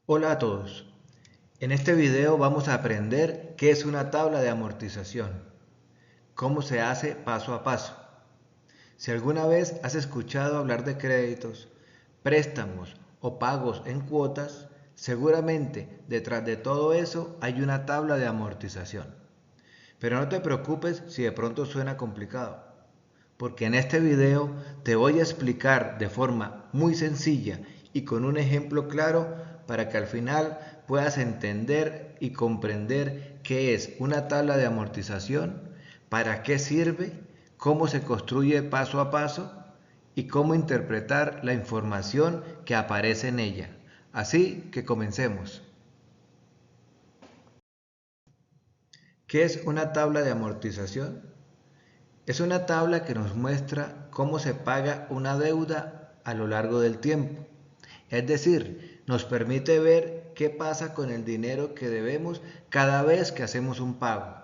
Hola a todos. En este video vamos a aprender qué es una tabla de amortización, cómo se hace paso a paso. Si alguna vez has escuchado hablar de créditos, préstamos o pagos en cuotas, seguramente detrás de todo eso hay una tabla de amortización. Pero no te preocupes si de pronto suena complicado, porque en este video te voy a explicar de forma muy sencilla y con un ejemplo claro para que al final puedas entender y comprender qué es una tabla de amortización, para qué sirve, cómo se construye paso a paso y cómo interpretar la información que aparece en ella. Así que comencemos. ¿Qué es una tabla de amortización? Es una tabla que nos muestra cómo se paga una deuda a lo largo del tiempo. Es decir, nos permite ver qué pasa con el dinero que debemos cada vez que hacemos un pago.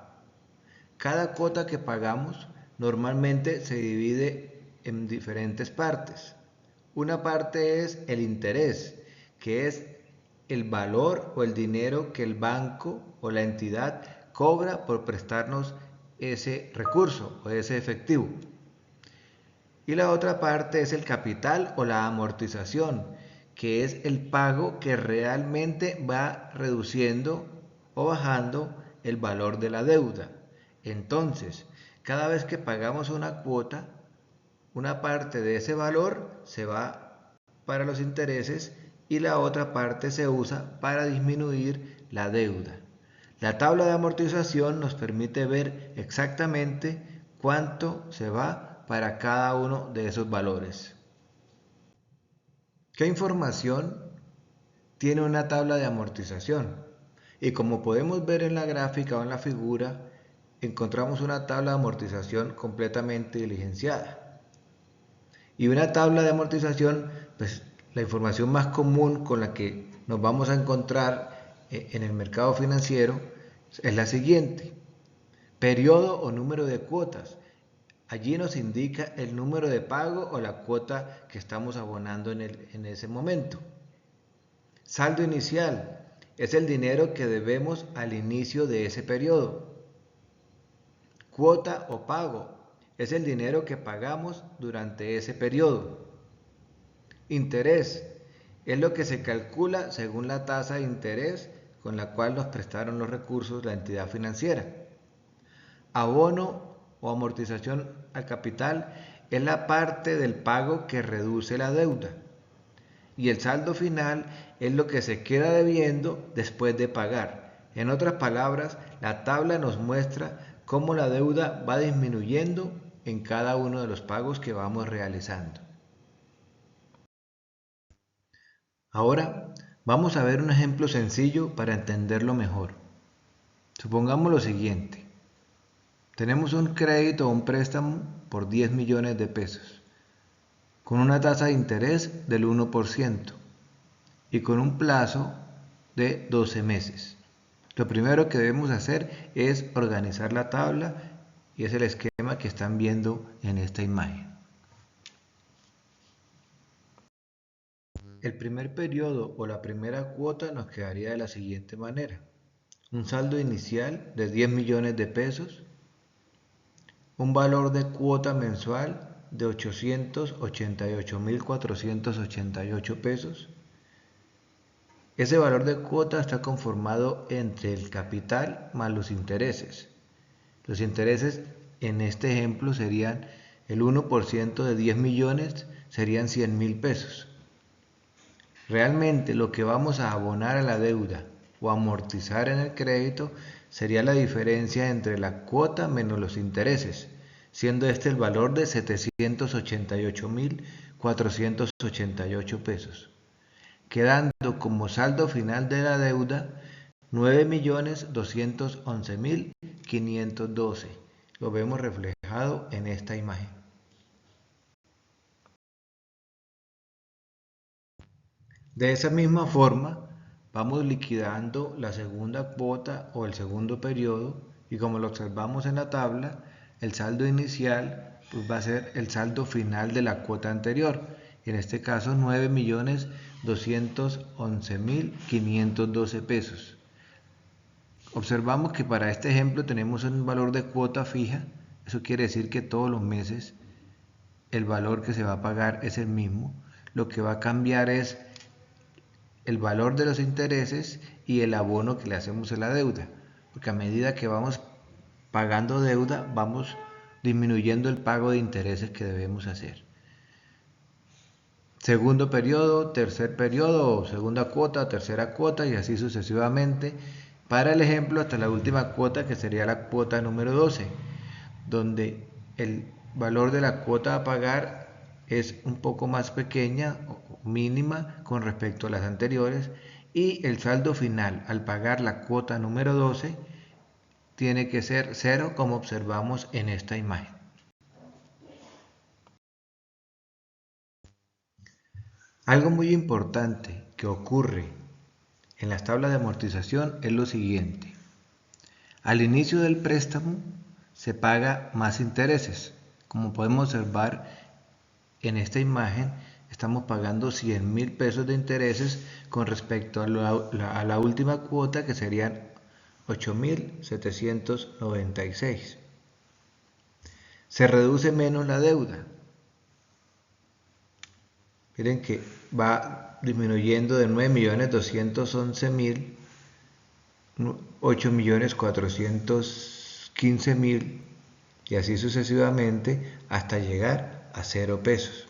Cada cuota que pagamos normalmente se divide en diferentes partes. Una parte es el interés, que es el valor o el dinero que el banco o la entidad cobra por prestarnos ese recurso o ese efectivo. Y la otra parte es el capital o la amortización, que es el pago que realmente va reduciendo o bajando el valor de la deuda. Entonces, cada vez que pagamos una cuota, una parte de ese valor se va para los intereses y la otra parte se usa para disminuir la deuda. La tabla de amortización nos permite ver exactamente cuánto se va para cada uno de esos valores. ¿Qué información tiene una tabla de amortización? Y como podemos ver en la gráfica o en la figura, encontramos una tabla de amortización completamente diligenciada. Y una tabla de amortización, pues la información más común con la que nos vamos a encontrar en el mercado financiero es la siguiente. Periodo o número de cuotas. Allí nos indica el número de pago o la cuota que estamos abonando en ese momento. Saldo inicial. Es el dinero que debemos al inicio de ese periodo. Cuota o pago. Es el dinero que pagamos durante ese periodo. Interés. Es lo que se calcula según la tasa de interés con la cual nos prestaron los recursos la entidad financiera. Abono o amortización al capital es la parte del pago que reduce la deuda. Y el saldo final es lo que se queda debiendo después de pagar. En otras palabras, la tabla nos muestra cómo la deuda va disminuyendo en cada uno de los pagos que vamos realizando. Ahora vamos a ver un ejemplo sencillo para entenderlo mejor. Supongamos lo siguiente. Tenemos un crédito o un préstamo por 10 millones de pesos, con una tasa de interés del 1% y con un plazo de 12 meses. Lo primero que debemos hacer es organizar la tabla y es el esquema que están viendo en esta imagen. El primer periodo o la primera cuota nos quedaría de la siguiente manera. Un saldo inicial de 10 millones de pesos, un valor de cuota mensual de 888.488 pesos. Ese valor de cuota está conformado entre el capital más los intereses. Los intereses en este ejemplo serían el 1% de 10 millones, serían 100.000 pesos. Realmente lo que vamos a abonar a la deuda o amortizar en el crédito sería la diferencia entre la cuota menos los intereses, siendo este el valor de 788.488 pesos, quedando como saldo final de la deuda 9.211.512. Lo vemos reflejado en esta imagen. De esa misma forma, vamos liquidando la segunda cuota o el segundo periodo y como lo observamos en la tabla, el saldo inicial pues va a ser el saldo final de la cuota anterior en este caso 9.211.512 pesos. Observamos que para este ejemplo tenemos un valor de cuota fija, eso quiere decir que todos los meses el valor que se va a pagar es el mismo. Lo que va a cambiar es el valor de los intereses y el abono que le hacemos a la deuda, porque a medida que vamos pagando deuda vamos disminuyendo el pago de intereses que debemos hacer. Segundo periodo, tercer periodo, segunda cuota, tercera cuota y así sucesivamente, para el ejemplo hasta la última cuota, que sería la cuota número 12, donde el valor de la cuota a pagar es un poco más pequeña o mínima con respecto a las anteriores, y el saldo final al pagar la cuota número 12 tiene que ser 0, como observamos en esta imagen. Algo muy importante que ocurre en las tablas de amortización es lo siguiente. Al inicio del préstamo se paga más intereses. Como podemos observar en esta imagen, estamos pagando 100.000 pesos de intereses con respecto a la última cuota, que serían 8.796. Se reduce menos la deuda. Miren que va disminuyendo de 9.211.000, 8.415.000 y así sucesivamente hasta llegar a 0 pesos.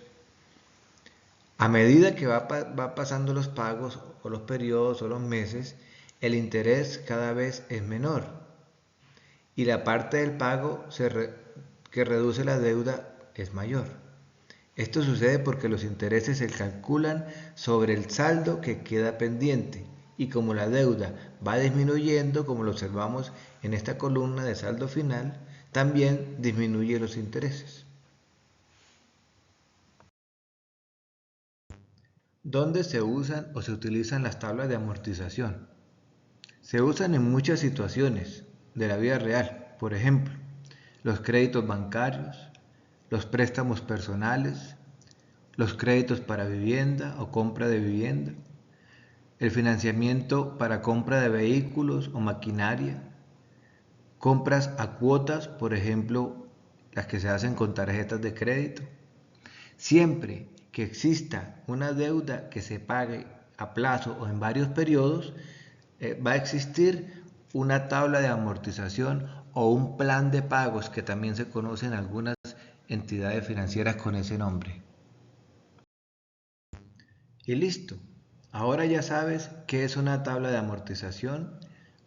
A medida que va pasando los pagos o los periodos o los meses, el interés cada vez es menor y la parte del pago que reduce la deuda es mayor. Esto sucede porque los intereses se calculan sobre el saldo que queda pendiente y como la deuda va disminuyendo, como lo observamos en esta columna de saldo final, también disminuye los intereses. ¿Dónde se usan o se utilizan las tablas de amortización? Se usan en muchas situaciones de la vida real, por ejemplo, los créditos bancarios, los préstamos personales, los créditos para vivienda o compra de vivienda, el financiamiento para compra de vehículos o maquinaria, compras a cuotas, por ejemplo, las que se hacen con tarjetas de crédito. Siempre que exista una deuda que se pague a plazo o en varios periodos, va a existir una tabla de amortización o un plan de pagos, que también se conocen algunas entidades financieras con ese nombre. Y listo. Ahora ya sabes qué es una tabla de amortización,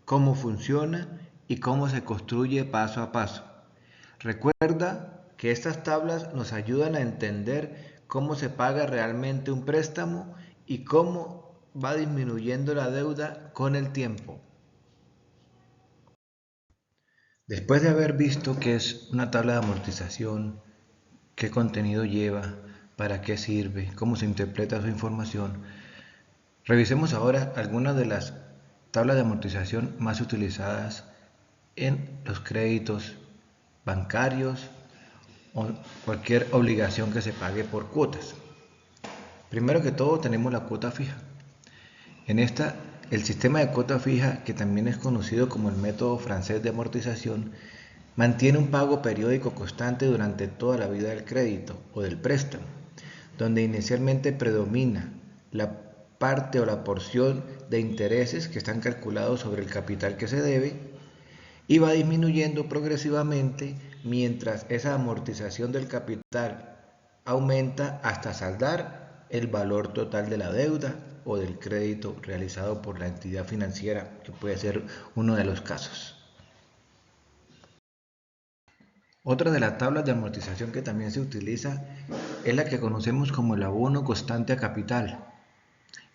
cómo funciona y cómo se construye paso a paso. Recuerda que estas tablas nos ayudan a entender cómo se paga realmente un préstamo y cómo va disminuyendo la deuda con el tiempo. Después de haber visto qué es una tabla de amortización, qué contenido lleva, para qué sirve, cómo se interpreta su información, revisemos ahora algunas de las tablas de amortización más utilizadas en los créditos bancarios o cualquier obligación que se pague por cuotas. Primero que todo tenemos la cuota fija. En esta, el sistema de cuota fija, que también es conocido como el método francés de amortización, mantiene un pago periódico constante durante toda la vida del crédito o del préstamo, donde inicialmente predomina la parte o la porción de intereses que están calculados sobre el capital que se debe y va disminuyendo progresivamente mientras esa amortización del capital aumenta hasta saldar el valor total de la deuda o del crédito realizado por la entidad financiera, que puede ser uno de los casos. Otra de las tablas de amortización que también se utiliza es la que conocemos como el abono constante a capital.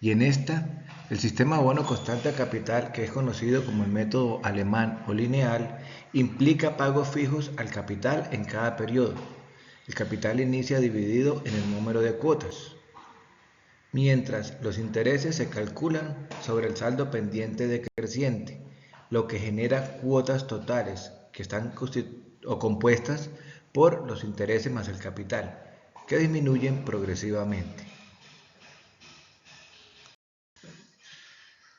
Y en esta, el sistema abono constante a capital, que es conocido como el método alemán o lineal, implica pagos fijos al capital en cada periodo. El capital inicia dividido en el número de cuotas, mientras los intereses se calculan sobre el saldo pendiente decreciente, lo que genera cuotas totales que están compuestas por los intereses más el capital. que disminuyen progresivamente.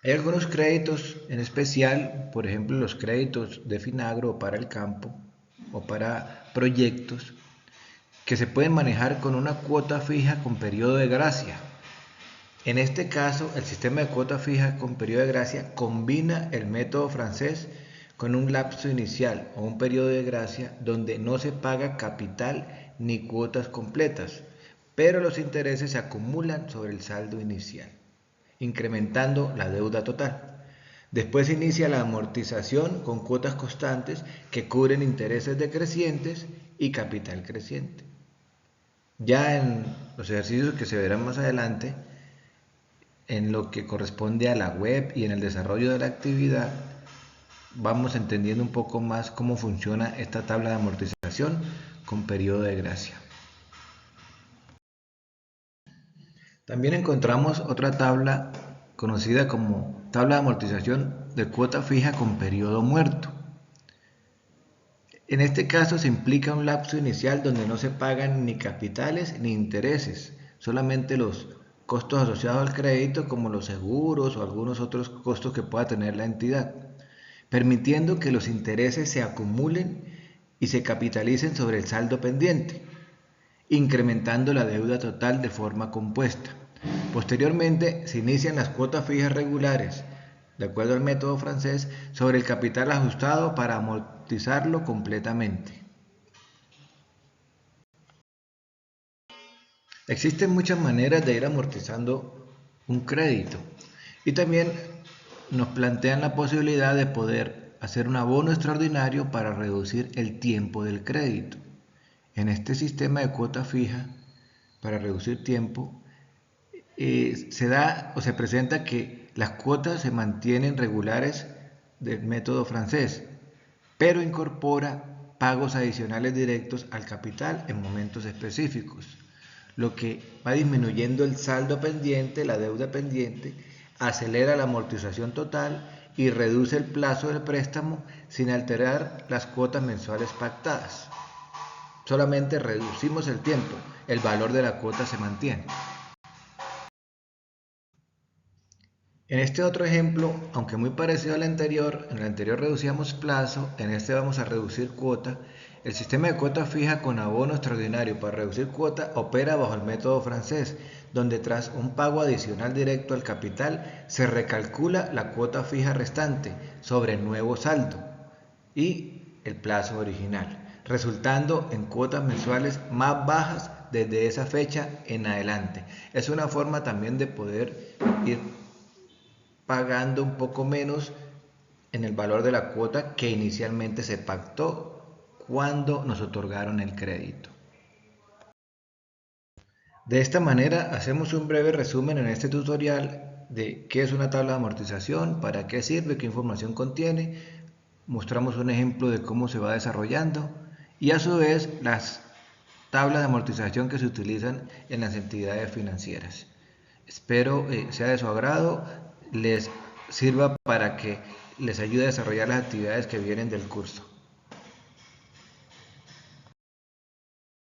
Hay algunos créditos en especial, por ejemplo los créditos de Finagro para el campo o para proyectos, que se pueden manejar con una cuota fija con periodo de gracia. En este caso, el sistema de cuota fija con periodo de gracia combina el método francés con un lapso inicial o un periodo de gracia donde no se paga capital ni cuotas completas, pero los intereses se acumulan sobre el saldo inicial, incrementando la deuda total. Después inicia la amortización con cuotas constantes que cubren intereses decrecientes y capital creciente. Ya en los ejercicios que se verán más adelante, en lo que corresponde a la web y en el desarrollo de la actividad, vamos entendiendo un poco más cómo funciona esta tabla de amortización con periodo de gracia. También encontramos otra tabla conocida como tabla de amortización de cuota fija con periodo muerto. En este caso se implica un lapso inicial donde no se pagan ni capitales ni intereses, solamente los costos asociados al crédito como los seguros o algunos otros costos que pueda tener la entidad, permitiendo que los intereses se acumulen y se capitalicen sobre el saldo pendiente, incrementando la deuda total de forma compuesta. Posteriormente se inician las cuotas fijas regulares, de acuerdo al método francés, sobre el capital ajustado para amortizarlo completamente. Existen muchas maneras de ir amortizando un crédito y también nos plantean la posibilidad de poder hacer un abono extraordinario para reducir el tiempo del crédito. En este sistema de cuota fija, para reducir tiempo, se da o se presenta que las cuotas se mantienen regulares del método francés, pero incorpora pagos adicionales directos al capital en momentos específicos, lo que va disminuyendo el saldo pendiente, la deuda pendiente, acelera la amortización total y reduce el plazo del préstamo sin alterar las cuotas mensuales pactadas. Solamente reducimos el tiempo, el valor de la cuota se mantiene. En este otro ejemplo, aunque muy parecido al anterior, en el anterior reducíamos plazo, en este vamos a reducir cuota. El sistema de cuota fija con abono extraordinario para reducir cuota opera bajo el método francés, donde tras un pago adicional directo al capital se recalcula la cuota fija restante sobre el nuevo saldo y el plazo original, resultando en cuotas mensuales más bajas desde esa fecha en adelante. Es una forma también de poder ir pagando un poco menos en el valor de la cuota que inicialmente se pactó cuando nos otorgaron el crédito. De esta manera hacemos un breve resumen en este tutorial de qué es una tabla de amortización, para qué sirve, qué información contiene, mostramos un ejemplo de cómo se va desarrollando y a su vez las tablas de amortización que se utilizan en las entidades financieras. Espero sea de su agrado, les sirva para que les ayude a desarrollar las actividades que vienen del curso.